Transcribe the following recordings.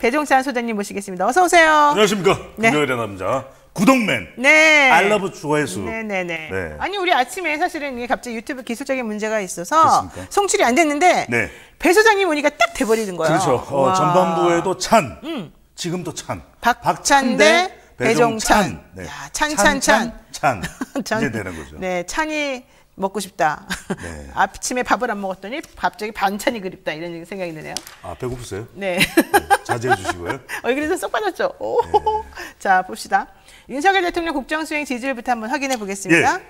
배종찬 소장님 모시겠습니다. 어서 오세요. 안녕하십니까. 네. 금요일의 남자 구독맨. 네. 알러브 추가해수. 네네네. 네. 아니 우리 아침에 사실은 이게 갑자기 유튜브 기술적인 문제가 있어서 됐습니까? 송출이 안 됐는데 네. 배 소장님 오니까 딱 돼버리는 거예요. 그렇죠. 전반부에도 찬. 지금도 찬. 박찬 대 배종찬. 네. 야, 찬. 찬. 이제 되는 거죠. 네, 찬이 먹고 싶다. 네. 아침에 밥을 안 먹었더니 갑자기 반찬이 그립다 이런 생각이 드네요. 아, 배고프세요? 네. 자제해 주시고요. 얼굴에서 쏙 빠졌죠. 오. 네. 자, 봅시다. 윤석열 대통령 국정수행 지지율부터 한번 확인해 보겠습니다. 예.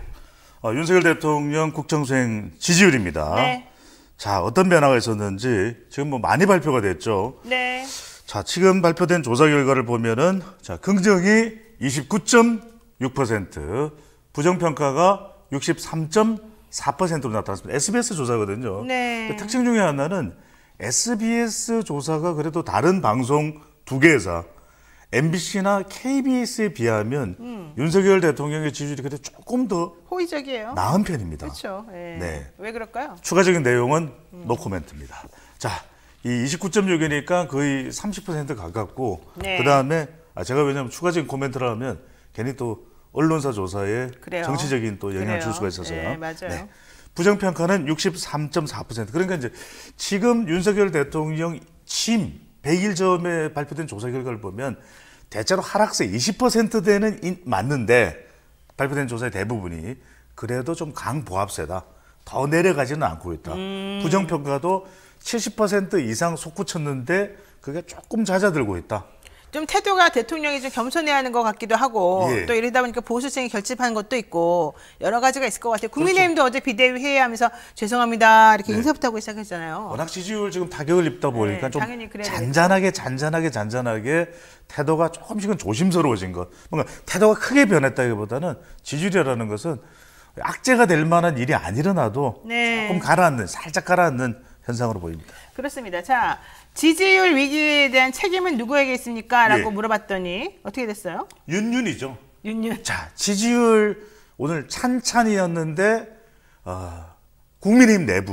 윤석열 대통령 국정수행 지지율입니다. 네. 자, 어떤 변화가 있었는지 지금 뭐 많이 발표가 됐죠. 네. 자, 지금 발표된 조사 결과를 보면은 자, 긍정이 29.6%, 부정평가가 63.4%로 나타났습니다. SBS 조사거든요. 네. 근데 특징 중에 하나는 SBS 조사가 그래도 다른 방송 두 개사 MBC나 KBS에 비하면 윤석열 대통령의 지지율이 그래도 조금 더 호의적이에요. 나은 편입니다. 그렇죠. 네. 네. 왜 그럴까요? 추가적인 내용은 노 코멘트입니다. 자, 이 29.6이니까 거의 30% 가깝고, 네. 그 다음에 제가 왜냐하면 추가적인 코멘트를 하면 괜히 또 언론사 조사에 그래요. 정치적인 또 영향을 줄 수가 있어서요. 네, 맞아요. 부정평가는 63.4%. 그러니까 이제 지금 윤석열 대통령 취임 100일 전에 발표된 조사 결과를 보면 대체로 하락세 20%대는 맞는데 발표된 조사의 대부분이 그래도 좀 강보합세다. 더 내려가지는 않고 있다. 부정평가도 70% 이상 솟구쳤는데 그게 조금 잦아들고 있다. 좀 태도가 대통령이 좀 겸손해야 하는 것 같기도 하고 예. 또 이러다 보니까 보수층이 결집하는 것도 있고 여러 가지가 있을 것 같아요. 국민의힘도 어제 비대위 회의하면서 죄송합니다 이렇게 인사부터 하고 시작했잖아요. 워낙 지지율 지금 타격을 입다 보니까 네, 좀 당연히 그래야 잔잔하게 태도가 조금씩은 조심스러워진 것. 뭔가 태도가 크게 변했다기보다는 지지율이라는 것은 악재가 될 만한 일이 안 일어나도 네. 조금 살짝 가라앉는 현상으로 보입니다. 그렇습니다. 자, 지지율 위기에 대한 책임은 누구에게 있습니까? 라고 예. 물어봤더니 어떻게 됐어요? 윤윤이죠. 윤윤. 자, 지지율 오늘 찬찬이었는데 국민의힘 네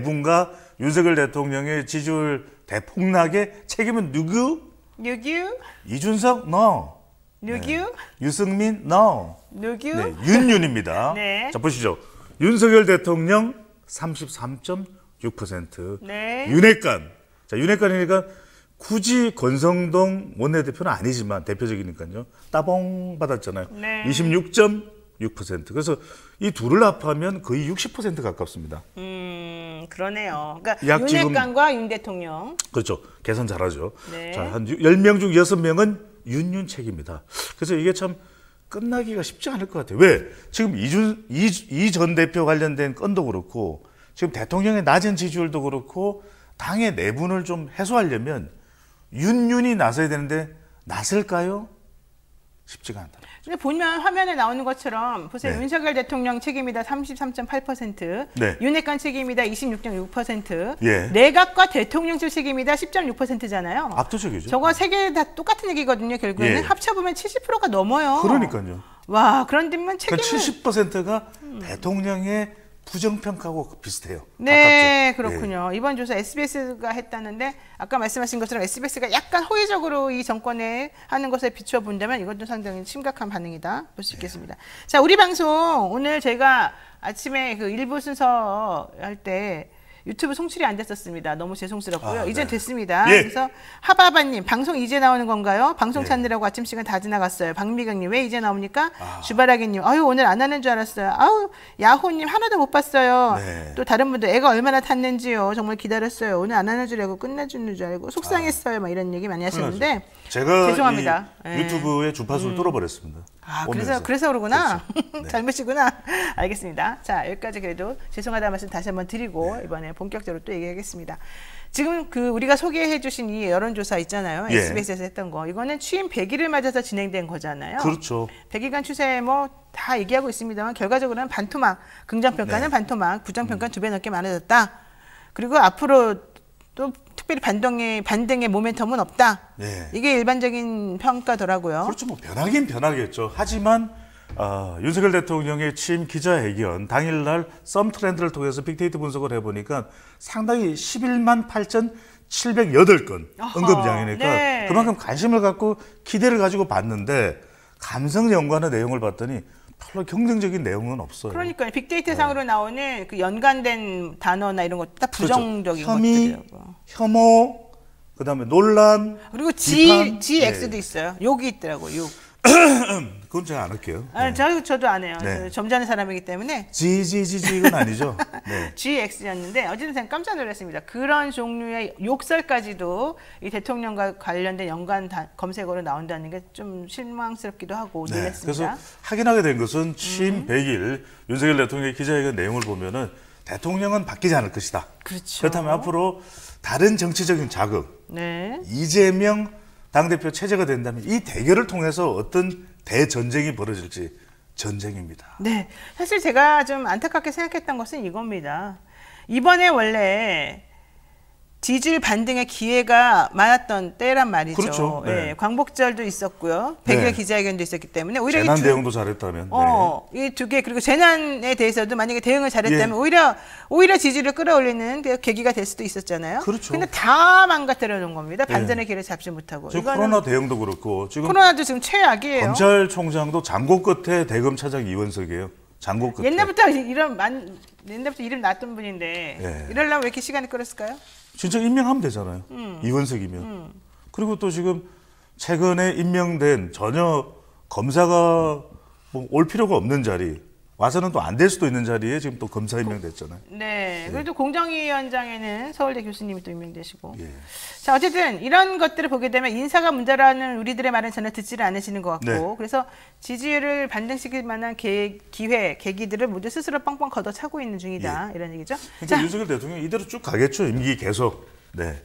분과 윤석열 대통령의 지지율 대폭락의 책임은 누구? 누구? 이준석 no. 누구? 네. 유승민 no. 누구? 네, 윤윤입니다. 네. 자, 보시죠. 윤석열 대통령 33.6%. 네. 윤핵관. 자, 윤핵관이니까 굳이 권성동 원내대표는 아니지만 대표적이니까요. 따봉 받았잖아요. 네. 26.6%. 그래서 이 둘을 합하면 거의 60% 가깝습니다. 그러네요. 그러니까 약 지금- 윤핵관과 윤 대통령. 그렇죠. 계산 잘하죠. 네. 자, 한 10명 중 6명은 윤윤 책입니다. 그래서 이게 참 끝나기가 쉽지 않을 것 같아요. 왜? 지금 이 전 대표 관련된 건도 그렇고 지금 대통령의 낮은 지지율도 그렇고 당의 내분을 좀 해소하려면 윤윤이 나서야 되는데 나설까요? 쉽지가 않다. 근데 보면 화면에 나오는 것처럼 보세요. 네. 윤석열 대통령 책임이다 33.8%, 네. 윤핵관 책임이다 26.6%, 예. 내각과 대통령실 책임이다 10.6%잖아요. 압도적이죠. 저거 세 개 다 똑같은 얘기거든요. 결국에는 예. 합쳐보면 70%가 넘어요. 그러니까요. 와, 그런데면 책임을 70%가 대통령의 부정평가하고 비슷해요. 네, 가깝죠. 그렇군요. 이번 조사 SBS가 했다는데 아까 말씀하신 것처럼 SBS가 약간 호의적으로 이 정권에 하는 것에 비추어 본다면 이것도 상당히 심각한 반응이다 볼 수 있겠습니다. 자, 우리 방송 오늘 제가 아침에 그 일부 순서 할 때 유튜브 송출이 안 됐었습니다. 너무 죄송스럽고요. 이제 네. 됐습니다. 예. 그래서 하바바님 방송 이제 나오는 건가요? 방송 예. 찾느라고 아침 시간 다 지나갔어요. 박미경님 왜 이제 나옵니까? 주바라기님 아유 오늘 안 하는 줄 알았어요. 아유 야호님 하나도 못 봤어요. 네. 또 다른 분들 애가 얼마나 탔는지요. 정말 기다렸어요. 오늘 안 하는 줄 알고 끝내주는 줄 알고 속상했어요. 막 이런 얘기 많이 하시는데 제가 죄송합니다. 이 예. 유튜브의 주파수를 뚫어버렸습니다. 아, 오면서. 그래서 그러구나. 그렇죠. 네. 잘못이구나. 알겠습니다. 자, 여기까지 그래도 죄송하다는 말씀 다시 한번 드리고 이번에 본격적으로 또 얘기하겠습니다. 지금 그 우리가 소개해 주신 이 여론조사 있잖아요. 예. SBS에서 했던 거. 이거는 취임 100일을 맞아서 진행된 거잖아요. 그렇죠. 100일간 추세 뭐 다 얘기하고 있습니다만 결과적으로는 반토막, 긍정평가는 네. 반토막, 부정평가는 2배 넘게 많아졌다. 그리고 앞으로 또 특별히 반등의 모멘텀은 없다. 네. 이게 일반적인 평가더라고요. 그렇죠. 뭐 변하긴 변하겠죠. 하지만 윤석열 대통령의 취임 기자회견 당일날 썸 트렌드를 통해서 빅데이터 분석을 해보니까 상당히 11만 8천 708건 어허, 언급량이니까 네. 그만큼 관심을 갖고 기대를 가지고 봤는데 감성 연관의 내용을 봤더니 별로 긍정적인 내용은 없어요. 그러니까 빅데이터 상으로 나오는 그 연관된 단어나 이런 것도 다 부정적인 그렇죠. 혐의, 것들이라고. 혐오, 그다음에 논란, 그리고 비판, GX도 예. 있어요. 욕이 있더라고요. 욕. 그건 제가 안 할게요. 아, 저도 안 해요. 네. 점잖은 사람이기 때문에 지지지지 이건 아니죠. 네. GX였는데 어쨌든 제가 깜짝 놀랐습니다. 그런 종류의 욕설까지도 이 대통령과 관련된 연관 검색어로 나온다는 게 좀 실망스럽기도 하고 네. 놀랐습니다. 그래서 확인하게 된 것은 취임 100일 윤석열 대통령의 기자회견 내용을 보면은 대통령은 바뀌지 않을 것이다. 그렇죠. 그렇다면 앞으로 다른 정치적인 자극, 네. 이재명 당대표 체제가 된다면 이 대결을 통해서 어떤 대전쟁이 벌어질지 전쟁입니다. 네. 사실 제가 좀 안타깝게 생각했던 것은 이겁니다. 이번에 원래 지지율 반등의 기회가 많았던 때란 말이죠. 그렇죠. 네. 예, 광복절도 있었고요. 100일 네. 기자회견도 있었기 때문에 오히려 재난 이 대응도 잘했다면. 이 두 개 그리고 재난에 대해서도 만약에 대응을 잘했다면 예. 오히려 지지를 끌어올리는 그 계기가 될 수도 있었잖아요. 그렇죠. 근데 다 망가뜨려 놓은 겁니다. 반전의 기회를 잡지 못하고. 지금 이거는 코로나 대응도 그렇고 지금 코로나도 지금 최악이에요. 검찰총장도 장고 끝에 대검차장 이원석이에요. 장고 끝에. 옛날부터 이름 났던 분인데 예. 이러려면 왜 이렇게 시간이 끌었을까요? 진짜 임명하면 되잖아요. 이원석이면. 그리고 또 지금 최근에 임명된 전혀 검사가 뭐 올 필요가 없는 자리, 와서는 또 안 될 수도 있는 자리에 지금 또 검사 임명됐잖아요. 네. 그래도 공정위원장에는 서울대 교수님이 또 임명되시고. 예. 자, 어쨌든 이런 것들을 보게 되면 인사가 문제라는 우리들의 말은 전혀 듣지를 않으시는 것 같고, 네. 그래서 지지율을 반등시킬 만한 기회, 계기들을 모두 스스로 빵빵 걷어차고 있는 중이다. 이런 얘기죠. 그러니까 자, 윤석열 대통령이 이대로 쭉 가겠죠. 임기 계속. 네.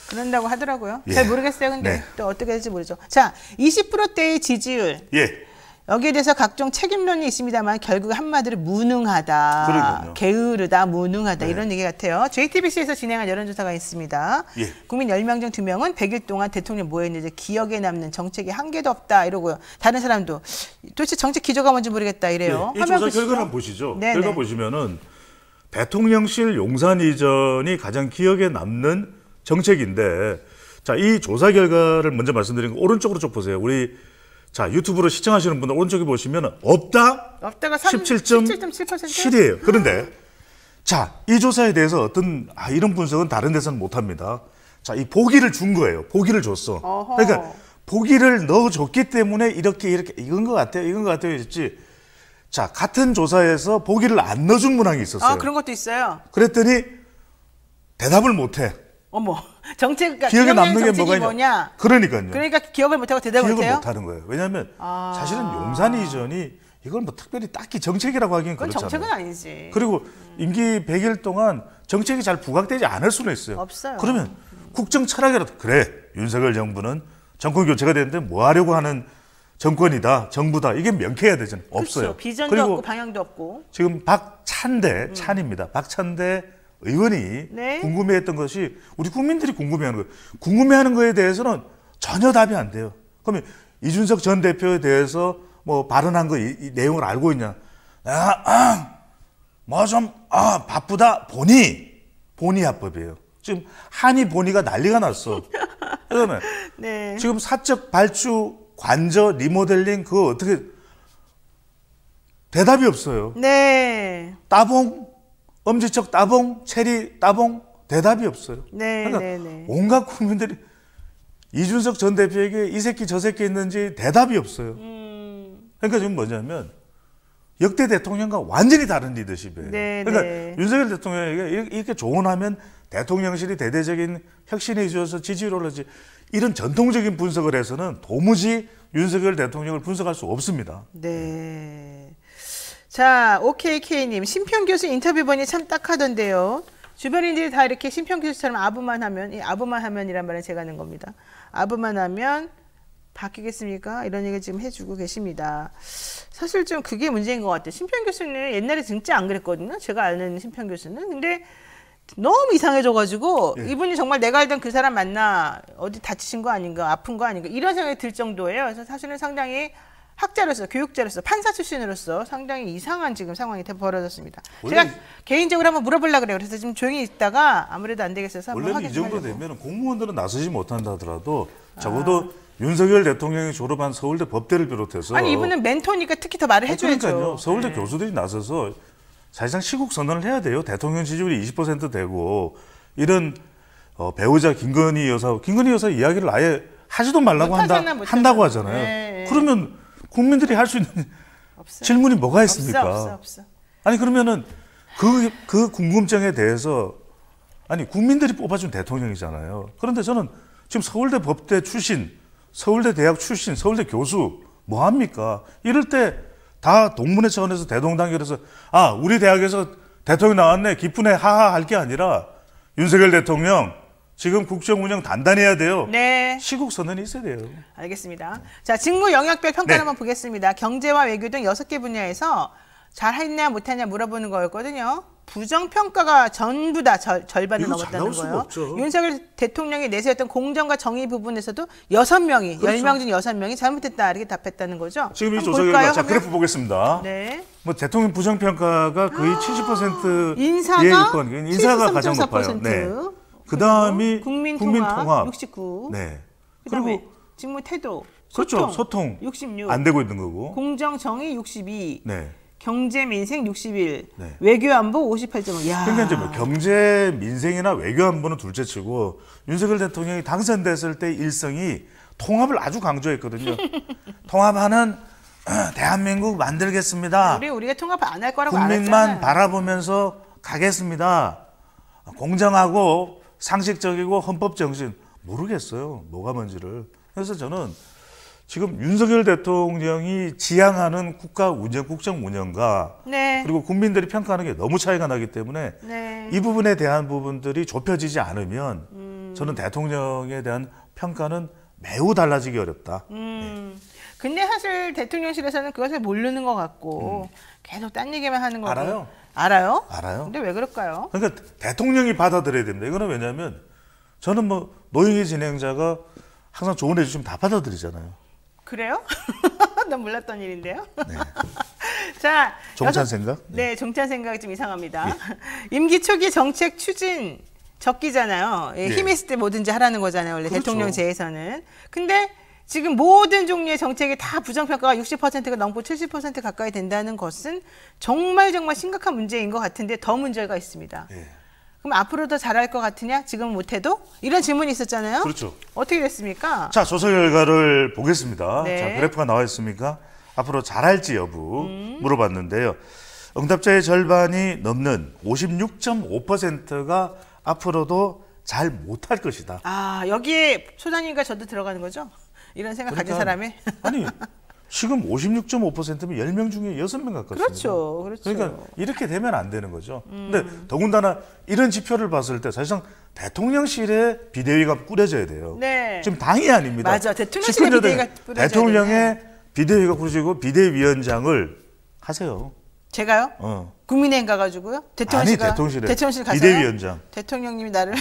그런다고 하더라고요. 예. 잘 모르겠어요. 근데 네. 또 어떻게 될지 모르죠. 자, 20%대의 지지율. 예. 여기에 대해서 각종 책임론이 있습니다만 결국 한마디로 무능하다, 그러니까요. 게으르다, 무능하다 네. 이런 얘기 같아요. JTBC에서 진행한 여론조사가 있습니다. 예. 국민 10명 중 2명은 100일 동안 대통령 뭐 했는지 기억에 남는 정책이 한 개도 없다 이러고요. 다른 사람도 도대체 정책 기조가 뭔지 모르겠다 이래요. 이 화면 조사 보시죠. 결과를 한번 보시죠. 네네. 결과 보시면은 대통령실 용산 이전이 가장 기억에 남는 정책인데, 자, 이 조사 결과를 먼저 말씀드린 거 오른쪽으로 쭉 보세요. 우리 자, 유튜브로 시청하시는 분들 오른쪽에 보시면 없다가 17.7%예요. 그런데 자, 이 조사에 대해서 어떤 이런 분석은 다른 데서는 못 합니다. 자, 이 보기를 준 거예요. 보기를 줬어. 어허. 그러니까 보기를 넣어 줬기 때문에 이렇게 이건 것 같아요. 이건 것 같아요. 했지. 자, 같은 조사에서 보기를 안 넣어 준 문항이 있었어요. 그런 것도 있어요. 그랬더니 대답을 못 해. 어머, 정책 기억에 남는 게 뭐가 뭐냐? 그러니까요. 그러니까 기억을 못하고 대답을 기억을 못해요? 못 하는 거예요. 왜냐하면 사실은 용산 이전이 이걸 뭐 특별히 딱히 정책이라고 하기는 그건 그렇잖아요. 정책은 아니지. 그리고 임기 100일 동안 정책이 잘 부각되지 않을 수는 있어요. 없어요. 그러면 국정 철학이라도 그래. 윤석열 정부는 정권 교체가 되는데 뭐 하려고 하는 정권이다, 정부다. 이게 명쾌해야 되잖아요. 없어요. 그렇죠. 비전도 그리고 없고 방향도 없고. 지금 박찬대, 찬입니다. 박찬대 의원이 네. 궁금해했던 것이 우리 국민들이 궁금해하는 거예요. 궁금해하는 거에 대해서는 전혀 답이 안 돼요. 그러면 이준석 전 대표에 대해서 뭐 발언한 이 내용을 알고 있냐? 바쁘다 본의 합법이에요. 지금 한의 본의가 난리가 났어. 그다음에 네. 지금 사적 발주 관저 리모델링 그거 어떻게 대답이 없어요. 네. 따봉 엄지척 따봉 체리 따봉 대답이 없어요. 네, 그러니까 네, 네. 온갖 국민들이 이준석 전 대표에게 이 새끼 저 새끼 있는지 대답이 없어요. 그러니까 지금 뭐냐면 역대 대통령과 완전히 다른 리더십이에요. 네, 그러니까 네. 윤석열 대통령에게 이렇게 조언하면 대통령실이 대대적인 혁신에 이어서 지지율 올라지 이런 전통적인 분석을 해서는 도무지 윤석열 대통령을 분석할 수 없습니다. 네. 자, OKK님, 심평 교수 인터뷰 보니 참 딱하던데요. 주변인들이 다 이렇게 심평 교수처럼 아부만 하면, 이 아부만 하면이란 말은 제가 하는 겁니다. 아부만 하면 바뀌겠습니까? 이런 얘기 지금 해주고 계십니다. 사실 좀 그게 문제인 것 같아요. 심평 교수는 옛날에 진짜 안 그랬거든요. 제가 아는 심평 교수는. 근데 너무 이상해져가지고 예. 이분이 정말 내가 알던 그 사람 맞나 어디 다치신 거 아닌가 아픈 거 아닌가 이런 생각이 들 정도예요. 그래서 사실은 상당히 학자로서, 교육자로서, 판사 출신으로서 상당히 이상한 지금 상황이 벌어졌습니다. 원래 제가 개인적으로 한번 물어보려고 그래요. 그래서 지금 조용히 있다가 아무래도 안 되겠어서 한번 원래는 이 확인 좀 정도 하려고. 되면 공무원들은 나서지 못한다 하더라도 적어도 윤석열 대통령이 졸업한 서울대 법대를 비롯해서 아니 이분은 멘토니까 특히 더 말을 해줘야죠. 그러니까요. 서울대 네. 교수들이 나서서 사실상 시국 선언을 해야 돼요. 대통령 지지율이 20% 되고 이런 배우자 김건희 여사 이야기를 아예 하지도 말라고 한다고 하잖아요. 네. 그러면 국민들이 할 수 있는 없어. 질문이 뭐가 있습니까? 없어. 아니 그러면은 그 궁금증에 대해서 아니 국민들이 뽑아준 대통령이잖아요. 그런데 저는 지금 서울대 법대 출신, 서울대 대학 출신, 서울대 교수 뭐 합니까? 이럴 때 다 동문회 차원에서 대동단결해서 아 우리 대학에서 대통령 나왔네 기쁘네 하하 할 게 아니라 윤석열 대통령 지금 국정 운영 단단히 해야 돼요. 네. 시국 선언이 있어야 돼요. 알겠습니다. 자, 직무 영역별 평가를 네. 한번 보겠습니다. 경제와 외교 등 6개 분야에서 잘했냐 못했냐 물어보는 거였거든요. 부정평가가 전부 다 절반을 이거 잘 넘었다는 나올 수가 거예요. 없죠. 윤석열 대통령이 내세웠던 공정과 정의 부분에서도 6명이, 그렇죠. 10명 중 6명이 잘못했다 이렇게 답했다는 거죠. 지금 이 한번 조사 볼까요, 결과 자 화면? 그래프 보겠습니다. 네. 뭐 대통령 부정평가가 거의 70%에 인사가 있건 인사가 가장 73.4%. 높아요. 네. 그다음이 국민통합 69. 네. 그다음에 그리고 직무 태도, 그렇죠. 소통 66. 안 되고 있는 거고. 공정 정의 62. 네. 경제 민생 61. 네. 외교 안보 58.5. 야. 그러니까 이제 뭐 경제 민생이나 외교 안보는 둘째치고 윤석열 대통령이 당선됐을 때 일성이 통합을 아주 강조했거든요. 통합하는 대한민국 만들겠습니다. 우리가 통합 안 할 거라고 국민만 알았잖아요. 바라보면서 가겠습니다. 공정하고 상식적이고 헌법 정신 모르겠어요. 뭐가 뭔지를. 그래서 저는 지금 윤석열 대통령이 지향하는 국정 운영과 네. 그리고 국민들이 평가하는 게 너무 차이가 나기 때문에 네. 이 부분에 대한 부분들이 좁혀지지 않으면 저는 대통령에 대한 평가는 매우 달라지기 어렵다. 근데 사실 대통령실에서는 그것을 모르는 것 같고 계속 딴 얘기만 하는 거고. 알아요. 알아요? 알아요. 근데 왜 그럴까요? 그러니까 대통령이 받아들여야 됩니다. 이거는 왜냐하면 저는 뭐 노영희 진행자가 항상 조언해 주시면 다 받아들이잖아요. 그래요? 난 몰랐던 일인데요. 네. 자, 정찬 생각? 네, 정찬 생각이 좀 이상합니다. 임기 초기 정책 추진 적기잖아요. 예, 예. 힘이 있을 때 뭐든지 하라는 거잖아요. 원래 그렇죠. 대통령제에서는. 근데 지금 모든 종류의 정책이 다 부정평가가 60%가 넘고 70% 가까이 된다는 것은 정말 심각한 문제인 것 같은데 더 문제가 있습니다. 예. 그럼 앞으로 더 잘할 것 같으냐? 지금은 못해도? 이런 질문이 있었잖아요. 그렇죠. 어떻게 됐습니까? 자, 조사 결과를 보겠습니다. 네. 자, 그래프가 나와 있습니까? 앞으로 잘할지 여부 물어봤는데요. 응답자의 절반이 넘는 56.5%가 앞으로도 잘 못할 것이다. 아, 여기에 소장님과 저도 들어가는 거죠? 이런 생각 가진 사람이? 아니, 지금 56.5%면 10명 중에 6명 가깝습니다. 그렇죠. 그렇죠. 그러니까 이렇게 되면 안 되는 거죠. 근데 더군다나 이런 지표를 봤을 때 사실상 대통령실에 비대위가 꾸려져야 돼요. 네. 지금 당이 아닙니다. 맞아. 대통령실에 비대위가 꾸려져야 대통령의 비대위가 꾸려지고 비대위원장을 하세요. 제가요? 국민의힘 가가지고요? 아니, 대통령실에. 대통령실 가서요? 비대위원장. 대통령님이 나를.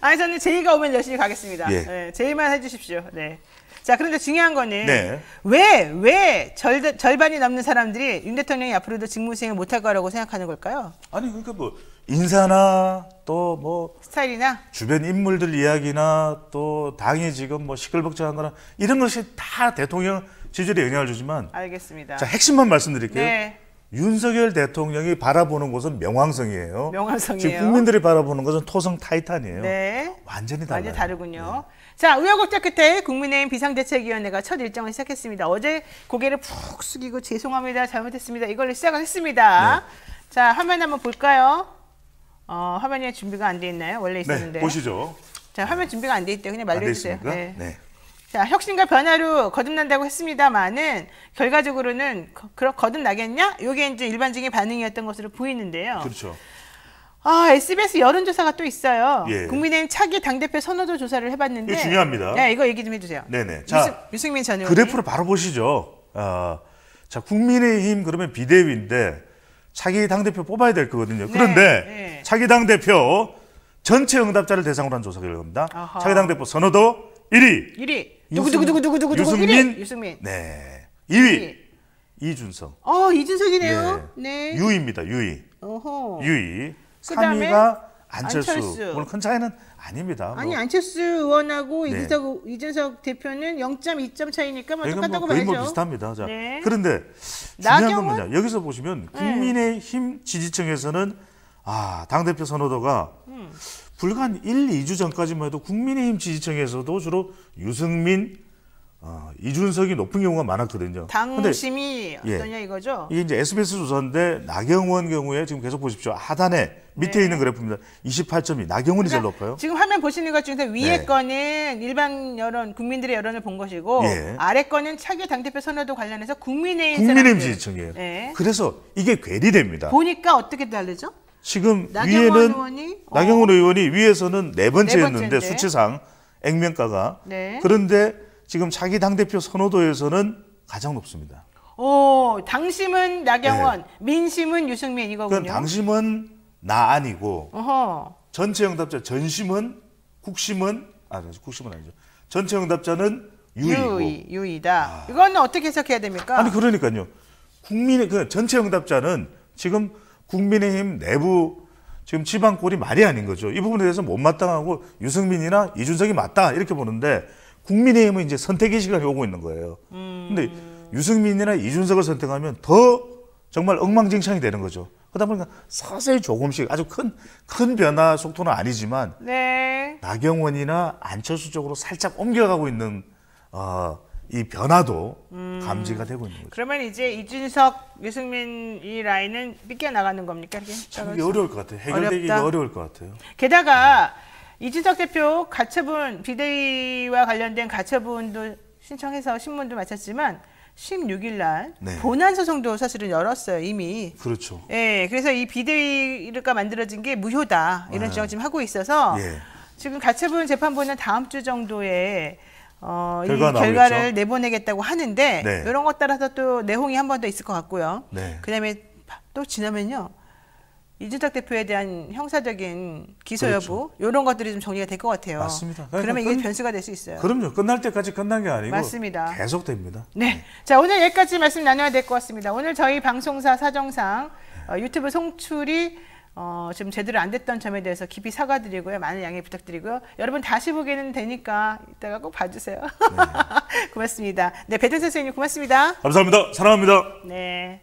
아니, 저는 제의가 오면 열심히 가겠습니다. 예. 네, 제의만 해주십시오. 네. 자, 그런데 중요한 거는 네. 왜 절반이 넘는 사람들이 윤 대통령이 앞으로도 직무 수행을 못할 거라고 생각하는 걸까요? 아니 그러니까 뭐 인사나 또 뭐 스타일이나? 주변 인물들 이야기나 또 당이 지금 뭐 시끌벅적한 거나 이런 것이 다 대통령 지지율에 영향을 주지만 알겠습니다. 자 핵심만 말씀드릴게요. 네. 윤석열 대통령이 바라보는 곳은 명왕성이에요. 명왕성이에요. 지금 국민들이 바라보는 것은 토성 타이탄이에요. 네. 완전히 달라요. 완전 다르군요. 자, 우여곡절 끝에 국민의힘 비상대책위원회가 첫 일정을 시작했습니다. 어제 고개를 푹 숙이고 죄송합니다. 잘못했습니다. 이걸로 시작을 했습니다. 네. 자, 화면 한번 볼까요? 화면에 준비가 안 돼 있나요? 원래 있었는데. 네, 보시죠. 자, 화면 준비가 안 돼 있대요. 그냥 안 말로 돼 해주세요. 있습니까? 네. 네. 자, 혁신과 변화로 거듭난다고 했습니다만은 결과적으로는 거듭나겠냐? 이게 이제 일반적인 반응이었던 것으로 보이는데요. 그렇죠. SBS 여론조사가 또 있어요. 예. 국민의힘 차기 당대표 선호도 조사를 해봤는데. 이게 중요합니다. 네, 이거 얘기 좀 해주세요. 네네. 자, 유승민 전 의원님. 그래프를 바로 보시죠. 자, 국민의힘 그러면 비대위인데 차기 당대표 뽑아야 될 거거든요. 그런데 네. 차기 당대표 전체 응답자를 대상으로 한 조사 결과입니다. 아하. 차기 당대표 선호도 1위. 1위. 누구 유승민. 유승민. 네. 2위 이준석. 이준석이네요. 네. 유입니다. 유이. 어허. 유이. 그다음에 3위가 안철수. 안철수. 물론 큰 차이는 아닙니다. 아니 뭐. 안철수 의원하고 네. 이준석 대표는 0.2점 차이니까 뭐 그러니까 똑같다고 거의 봐야죠. 뭐 비슷합니다. 자, 네. 그런데 중요한 건 나경원? 뭐냐? 여기서 보시면 국민의힘 지지층에서는 당대표 선호도가 불과 한 1, 2주 전까지만 해도 국민의힘 지지층에서도 주로 유승민, 이준석이 높은 경우가 많았거든요. 당심이 예. 어떠냐 이거죠? 이게 이제 SBS 조사인데 나경원 경우에 지금 계속 보십시오. 하단에 밑에 있는 그래프입니다. 28.2. 나경원이 제일 높아요. 지금 화면 보시는 것 중에서 위에 네. 거는 일반 여론, 국민들의 여론을 본 것이고 예. 아래 거는 차기 당대표 선호도 관련해서 국민의힘 국민의힘 사람들. 지지층이에요. 네. 그래서 이게 괴리됩니다. 보니까 어떻게 다르죠? 지금 나경원 위에는 의원이 나경원 의원이 위에서는 네 번째였는데 번째인데. 수치상 액면가가 네. 그런데 지금 자기 당대표 선호도에서는 가장 높습니다. 당심은 나경원, 민심은 유승민 이거군요. 그럼 당심은 나 아니고 어허. 전체 응답자 전심은 국심은 국심은 아니죠. 전체 응답자는 유이고. 유이다. 이거는 어떻게 해석해야 됩니까? 아니 그러니까요. 그 전체 응답자는 지금 국민의힘 내부 지금 지방골이 말이 아닌 거죠. 이 부분에 대해서 못마땅하고 유승민이나 이준석이 맞다 이렇게 보는데 국민의힘은 이제 선택의 시간이 오고 있는 거예요. 근데 유승민이나 이준석을 선택하면 더 정말 엉망진창이 되는 거죠. 그러다 보니까 서서히 조금씩 아주 큰 변화 속도는 아니지만 네. 나경원이나 안철수 쪽으로 살짝 옮겨가고 있는 이 변화도 감지가 되고 있는 거죠. 그러면 이제 이준석, 유승민 이 라인은 삐껴나가는 겁니까? 이게? 참 이게 어려울 것 같아요. 해결되기가 어렵다. 어려울 것 같아요. 게다가 이준석 대표 가처분 비대위와 관련된 가처분도 신청해서 신문도 마쳤지만 16일 날 네. 본안 소송도 사실은 열었어요 이미. 그렇죠. 예, 그래서 이 비대위가 만들어진 게 무효다 이런 주장을 지금 하고 있어서 예. 지금 가처분 재판부는 다음 주 정도에 이 결과가 결과를 나오겠죠? 내보내겠다고 하는데 네. 이런 것 따라서 또 내홍이 한 번 더 있을 것 같고요. 네. 그다음에 또 지나면요. 이준석 대표에 대한 형사적인 기소 그렇죠. 여부 이런 것들이 좀 정리가 될 것 같아요. 맞습니다. 그러면 이게 그러니까 변수가 될 수 있어요. 그럼요. 끝날 때까지 끝난 게 아니고 맞습니다. 계속 됩니다. 네. 자, 오늘 여기까지 말씀 나눠야 될 것 같습니다. 오늘 저희 방송사 사정상 유튜브 송출이 지금 제대로 안 됐던 점에 대해서 깊이 사과드리고요. 많은 양해 부탁드리고요. 여러분 다시 보기는 되니까 이따가 꼭 봐주세요. 네. 고맙습니다. 네, 배든 선생님 고맙습니다. 감사합니다. 사랑합니다. 네.